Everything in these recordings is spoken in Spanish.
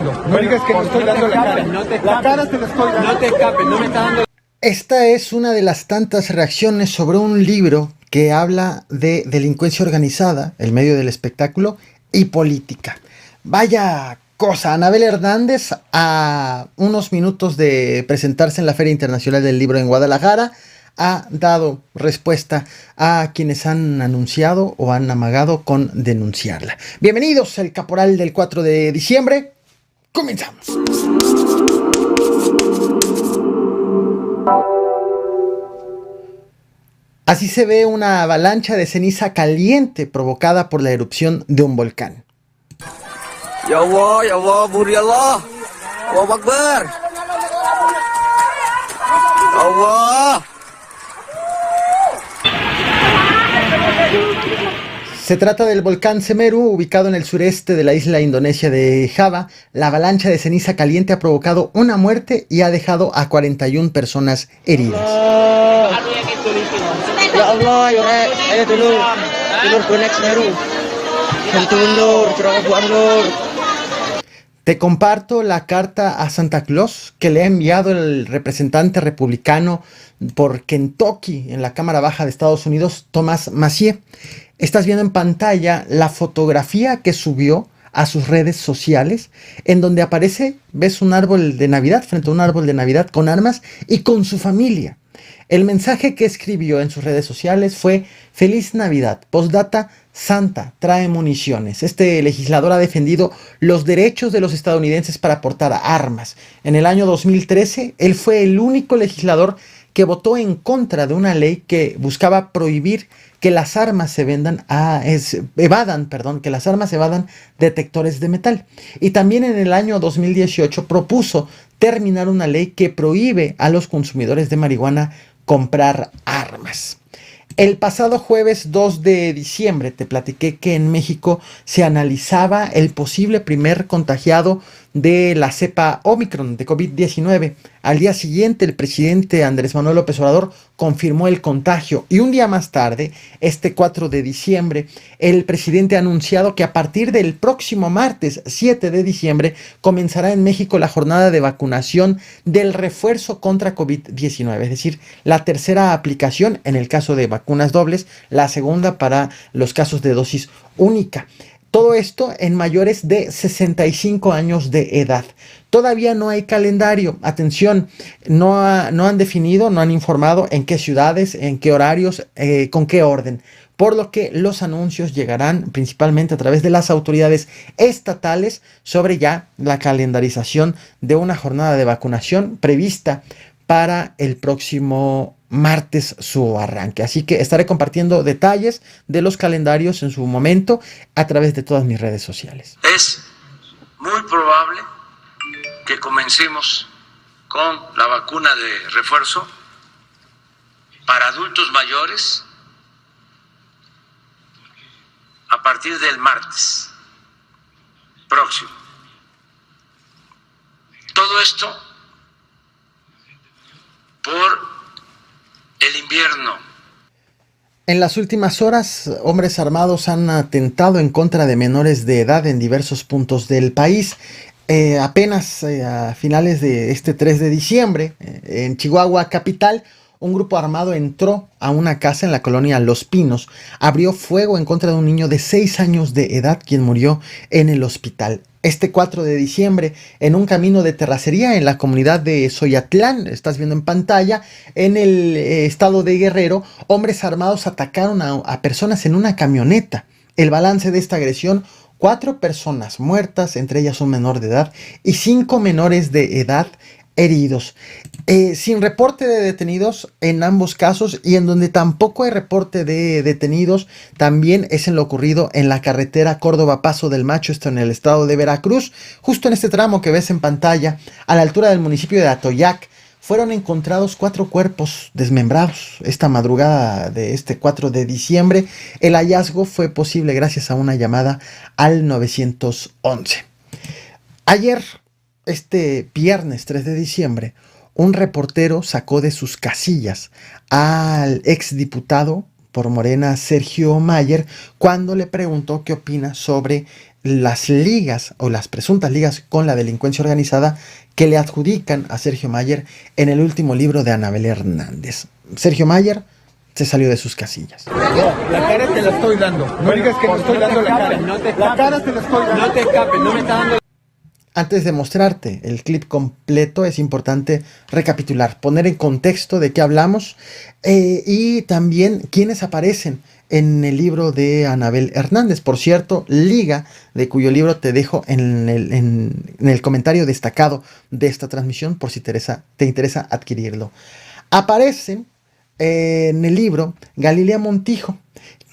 No digas que no estoy dando la cara. La cara te la estoy dando. No te escapes, no me está dando. Esta es una de las tantas reacciones sobre un libro que habla de delincuencia organizada, el medio del espectáculo y política. Vaya cosa, Anabel Hernández, a unos minutos de presentarse en la Feria Internacional del Libro en Guadalajara, ha dado respuesta a quienes han anunciado o han amagado con denunciarla. Bienvenidos al Caporal del 4 de diciembre. Comenzamos. Así se ve una avalancha de ceniza caliente provocada por la erupción de un volcán. Ya Allah, Buri Allah. Allahu Akbar. Allah. Se trata del volcán Semeru, ubicado en el sureste de la isla indonesia de Java. La avalancha de ceniza caliente ha provocado una muerte y ha dejado a 41 personas heridas. Ya Allah, ayo dulur bonek Semeru. Hantu mundur, mundur. Te comparto la carta a Santa Claus que le ha enviado el representante republicano por Kentucky en la Cámara Baja de Estados Unidos, Thomas Massie. Estás viendo en pantalla la fotografía que subió a sus redes sociales, en donde aparece, ves un árbol de Navidad, frente a un árbol de Navidad con armas y con su familia. El mensaje que escribió en sus redes sociales fue: Feliz Navidad, postdata, Santa trae municiones. Este legislador ha defendido los derechos de los estadounidenses para portar armas. En el año 2013, él fue el único legislador que votó en contra de una ley que buscaba prohibir que las armas se que las armas evadan detectores de metal. Y también en el año 2018 propuso terminar una ley que prohíbe a los consumidores de marihuana comprar armas. El pasado jueves 2 de diciembre te platiqué que en México se analizaba el posible primer contagiado de la cepa Omicron de COVID-19. Al día siguiente, el presidente Andrés Manuel López Obrador confirmó el contagio y un día más tarde, este 4 de diciembre, el presidente ha anunciado que a partir del próximo martes 7 de diciembre comenzará en México la jornada de vacunación del refuerzo contra COVID-19, es decir, la tercera aplicación en el caso de vacunas dobles, la segunda para los casos de dosis única. Todo esto en mayores de 65 años de edad. Todavía no hay calendario. Atención, no han definido, no han informado en qué ciudades, en qué horarios, con qué orden. Por lo que los anuncios llegarán principalmente a través de las autoridades estatales sobre ya la calendarización de una jornada de vacunación prevista para el próximo martes su arranque. Así que estaré compartiendo detalles de los calendarios en su momento a través de todas mis redes sociales. Es muy probable que comencemos con la vacuna de refuerzo para adultos mayores a partir del martes próximo. Todo esto por el invierno. En las últimas horas, hombres armados han atentado en contra de menores de edad en diversos puntos del país. Apenas a finales de este 3 de diciembre, en Chihuahua capital, un grupo armado entró a una casa en la colonia Los Pinos, abrió fuego en contra de un niño de 6 años de edad, quien murió en el hospital. Este 4 de diciembre, en un camino de terracería en la comunidad de Soyatlán, estás viendo en pantalla, en el estado de Guerrero, hombres armados atacaron a personas en una camioneta. El balance de esta agresión: 4 personas muertas, entre ellas un menor de edad, y 5 menores de edad heridos. Sin reporte de detenidos en ambos casos, y en donde tampoco hay reporte de detenidos también es en lo ocurrido en la carretera Córdoba-Paso del Macho, esto en el estado de Veracruz. Justo en este tramo que ves en pantalla, a la altura del municipio de Atoyac, fueron encontrados 4 cuerpos desmembrados esta madrugada de este 4 de diciembre. El hallazgo fue posible gracias a una llamada al 911. Ayer, este viernes 3 de diciembre, un reportero sacó de sus casillas al exdiputado por Morena, Sergio Mayer, cuando le preguntó qué opina sobre las ligas o las presuntas ligas con la delincuencia organizada que le adjudican a Sergio Mayer en el último libro de Anabel Hernández. Sergio Mayer se salió de sus casillas. No, la cara te la estoy dando. No digas que te estoy dando la cara. La cara te la estoy dando. No te escapes, no me está dando. Antes de mostrarte el clip completo, es importante recapitular, poner en contexto de qué hablamos y también quiénes aparecen en el libro de Anabel Hernández. Por cierto, liga de cuyo libro te dejo en el comentario destacado de esta transmisión por si te interesa adquirirlo. Aparecen en el libro Galilea Montijo,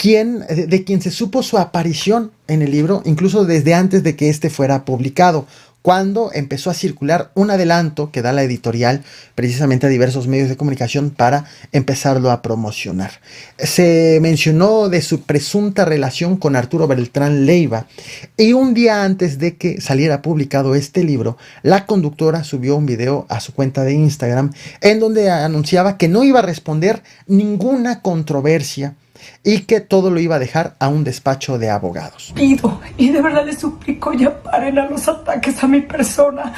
de quien se supo su aparición en el libro incluso desde antes de que este fuera publicado, cuando empezó a circular un adelanto que da la editorial precisamente a diversos medios de comunicación para empezarlo a promocionar. Se mencionó de su presunta relación con Arturo Beltrán Leiva, y un día antes de que saliera publicado este libro, la conductora subió un video a su cuenta de Instagram en donde anunciaba que no iba a responder ninguna controversia y que todo lo iba a dejar a un despacho de abogados. Pido y de verdad les suplico ya paren a los ataques a mi persona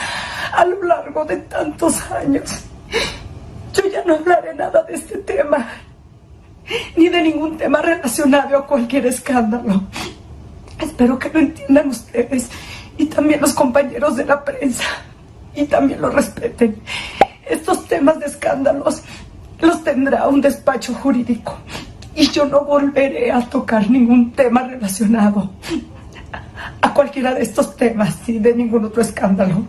a lo largo de tantos años. Yo ya no hablaré nada de este tema, ni de ningún tema relacionado a cualquier escándalo. Espero que lo entiendan ustedes y también los compañeros de la prensa, y también lo respeten. Estos temas de escándalos los tendrá un despacho jurídico. Y yo no volveré a tocar ningún tema relacionado a cualquiera de estos temas y de ningún otro escándalo.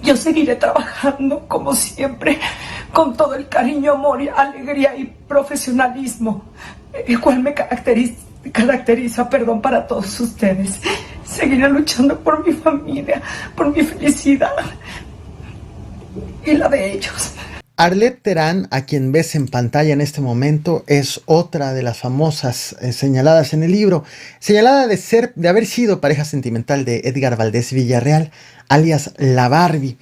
Yo seguiré trabajando como siempre, con todo el cariño, amor, y alegría y profesionalismo, el cual me caracteriza para todos ustedes. Seguiré luchando por mi familia, por mi felicidad y la de ellos. Arlet Terán, a quien ves en pantalla en este momento, es otra de las famosas señaladas en el libro, señalada de haber sido pareja sentimental de Edgar Valdés Villarreal, alias La Barbie.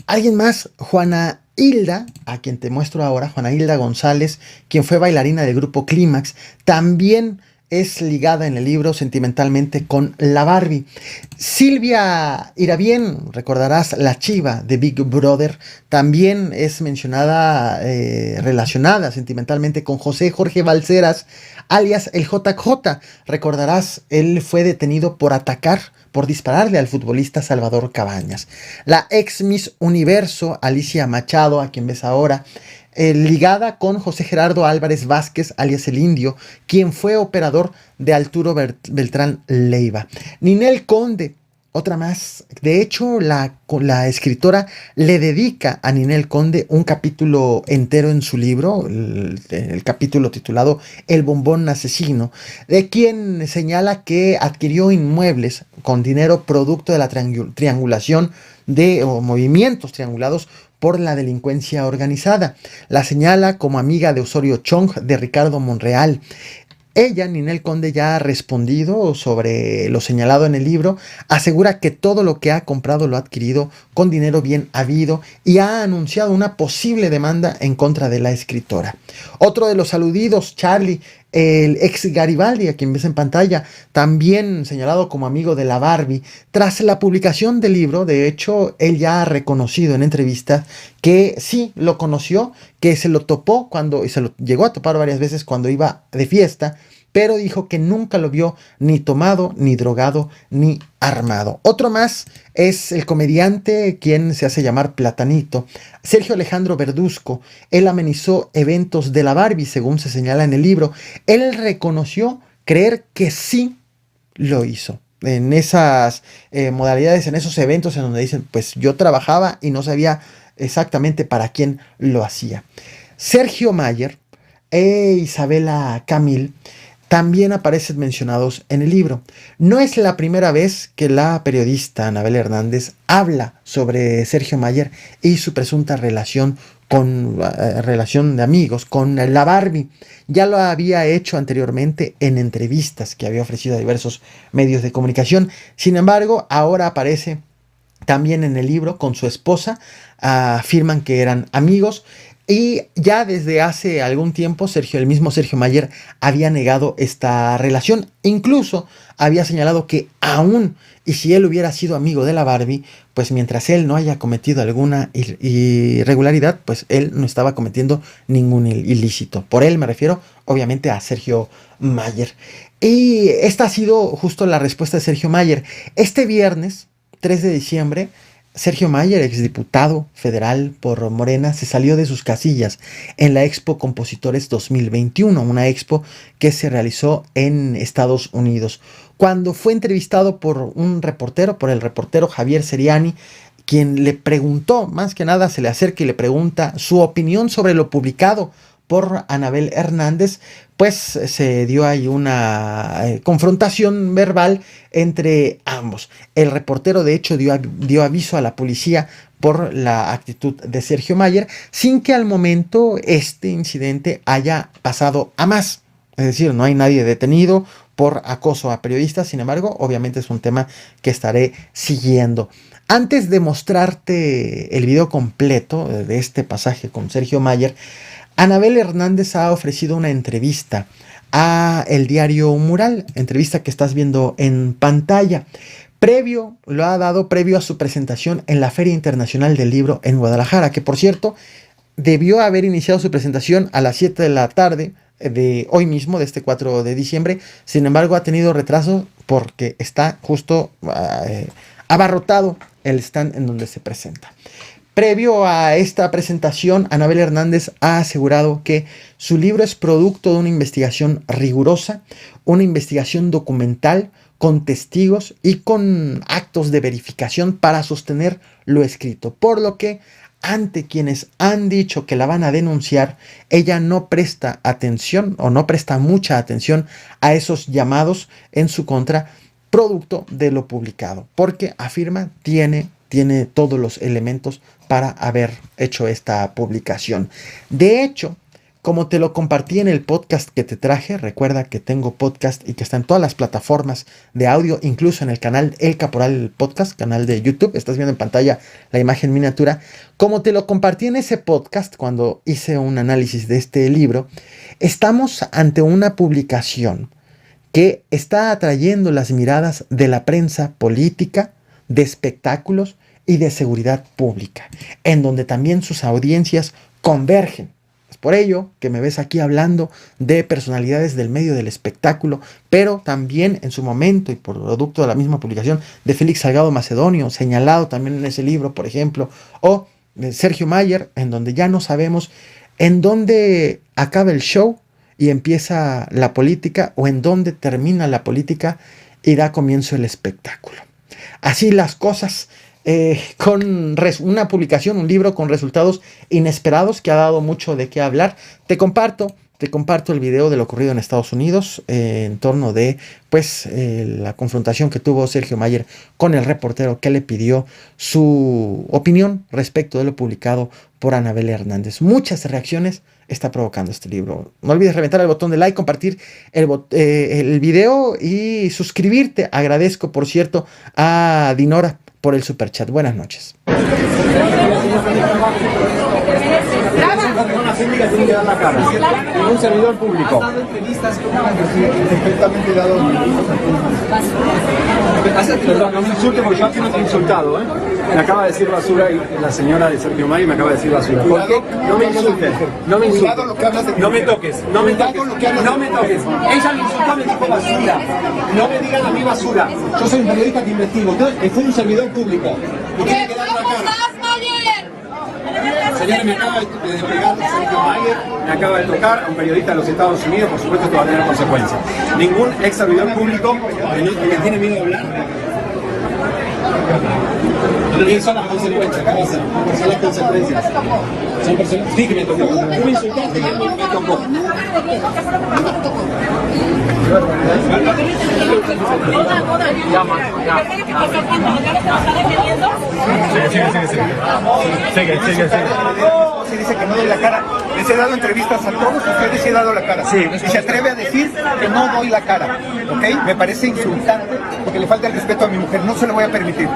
Alguien más, Juana Hilda, a quien te muestro ahora, Juana Hilda González, quien fue bailarina del grupo Clímax, también es ligada en el libro sentimentalmente con la Barbie. Silvia Irabien, recordarás, la chiva de Big Brother, también es mencionada, relacionada sentimentalmente con José Jorge Balceras, alias el JJ. Recordarás, él fue detenido por dispararle al futbolista Salvador Cabañas. La ex Miss Universo, Alicia Machado, a quien ves ahora, ligada con José Gerardo Álvarez Vázquez, alias el Indio, quien fue operador de Arturo Beltrán Leiva. Ninel Conde, otra más. De hecho, la escritora le dedica a Ninel Conde un capítulo entero en su libro, el capítulo titulado El Bombón Asesino, de quien señala que adquirió inmuebles con dinero producto de la triangulación o movimientos triangulados por la delincuencia organizada. La señala como amiga de Osorio Chong, de Ricardo Monreal. Ella, Ninel Conde, ya ha respondido sobre lo señalado en el libro, asegura que todo lo que ha comprado lo ha adquirido con dinero bien habido y ha anunciado una posible demanda en contra de la escritora. Otro de los aludidos, Charlie, el ex Garibaldi, a quien ves en pantalla, también señalado como amigo de la Barbie. Tras la publicación del libro, de hecho, él ya ha reconocido en entrevistas que sí lo conoció, que se lo topó y se lo llegó a topar varias veces cuando iba de fiesta, pero dijo que nunca lo vio ni tomado, ni drogado, ni armado. Otro más es el comediante, quien se hace llamar Platanito, Sergio Alejandro Verduzco. Él amenizó eventos de la Barbie, según se señala en el libro. Él reconoció creer que sí lo hizo. En esas modalidades, en esos eventos en donde dicen, pues yo trabajaba y no sabía exactamente para quién lo hacía. Sergio Mayer e Isabela Camil también aparecen mencionados en el libro. No es la primera vez que la periodista Anabel Hernández habla sobre Sergio Mayer y su presunta relación de amigos con la Barbie. Ya lo había hecho anteriormente en entrevistas que había ofrecido a diversos medios de comunicación. Sin embargo, ahora aparece también en el libro con su esposa. Afirman que eran amigos. Y ya desde hace algún tiempo el mismo Sergio Mayer había negado esta relación. Incluso había señalado que aún y si él hubiera sido amigo de la Barbie, pues mientras él no haya cometido alguna irregularidad, pues él no estaba cometiendo ningún ilícito. Por él me refiero obviamente a Sergio Mayer. Y esta ha sido justo la respuesta de Sergio Mayer. Este viernes 3 de diciembre, Sergio Mayer, exdiputado federal por Morena, se salió de sus casillas en la Expo Compositores 2021, una expo que se realizó en Estados Unidos. Cuando fue entrevistado por el reportero Javier Seriani, quien le preguntó, más que nada se le acerca y le pregunta su opinión sobre lo publicado por Anabel Hernández, pues se dio ahí una confrontación verbal entre ambos. El reportero de hecho dio aviso a la policía por la actitud de Sergio Mayer, sin que al momento este incidente haya pasado a más. Es decir, no hay nadie detenido por acoso a periodistas. Sin embargo, obviamente es un tema que estaré siguiendo. Antes de mostrarte el video completo de este pasaje con Sergio Mayer, Anabel Hernández ha ofrecido una entrevista a el diario Mural, entrevista que estás viendo en pantalla. Lo ha dado previo a su presentación en la Feria Internacional del Libro en Guadalajara, que por cierto, debió haber iniciado su presentación a las 7 de la tarde de hoy mismo, de este 4 de diciembre. Sin embargo, ha tenido retraso porque está justo abarrotado el stand en donde se presenta. Previo a esta presentación, Anabel Hernández ha asegurado que su libro es producto de una investigación rigurosa, una investigación documental con testigos y con actos de verificación para sostener lo escrito, por lo que ante quienes han dicho que la van a denunciar, ella no presta atención o no presta mucha atención a esos llamados en su contra, producto de lo publicado, porque afirma tiene todos los elementos para haber hecho esta publicación. De hecho, como te lo compartí en el podcast que te traje, recuerda que tengo podcast y que está en todas las plataformas de audio, incluso en el canal El Caporal Podcast, canal de YouTube. Estás viendo en pantalla la imagen miniatura. Como te lo compartí en ese podcast cuando hice un análisis de este libro, estamos ante una publicación que está atrayendo las miradas de la prensa política, de espectáculos y de seguridad pública, en donde también sus audiencias convergen. Es por ello que me ves aquí hablando de personalidades del medio del espectáculo, pero también en su momento y por producto de la misma publicación de Félix Salgado Macedonio, señalado también en ese libro, por ejemplo, o de Sergio Mayer, en donde ya no sabemos en dónde acaba el show y empieza la política, o en dónde termina la política y da comienzo el espectáculo. Así las cosas, con una publicación, un libro con resultados inesperados que ha dado mucho de qué hablar. Te comparto el video de lo ocurrido en Estados Unidos en torno de la confrontación que tuvo Sergio Mayer con el reportero que le pidió su opinión respecto de lo publicado por Anabel Hernández. Muchas reacciones está provocando este libro. No olvides reventar el botón de like, compartir el video y suscribirte. Agradezco, por cierto, a Dinora por el superchat. Buenas noches. Una pública tiene que dar la cara. Un servidor público. Perfectamente dado. Perdón, no me insulte porque yo aquí no te he insultado, ¿eh? Me acaba de decir basura y la señora de Sergio Mayer me acaba de decir basura. ¿Por qué? No me insultes. No me insultes. No me toques. No me toques. No me toques. Ella me insultó, me dijo basura. No me digan a mí basura. Yo soy un periodista que investigo. Entonces, fue un servidor público. Y tiene que dar la cara. Señora, me acaba de pegar Sergio Mayer, me acaba de tocar a un periodista de los Estados Unidos, por supuesto esto va a tener consecuencias. Ningún ex servidor público que tiene miedo de hablar. ¿Qué son las consecuencias? ¿Qué pasa? Son las consecuencias. Son personas. Sí, que me tocó. Tú me insultaste y a mí me tocó. Sigue. Si dice que no doy la cara, les he dado entrevistas a todos ustedes y he dado la cara. Sí. Y se atreve a decir que no doy la cara, ¿ok? Me parece insultante porque le falta el respeto a mi mujer. No se lo voy a permitir.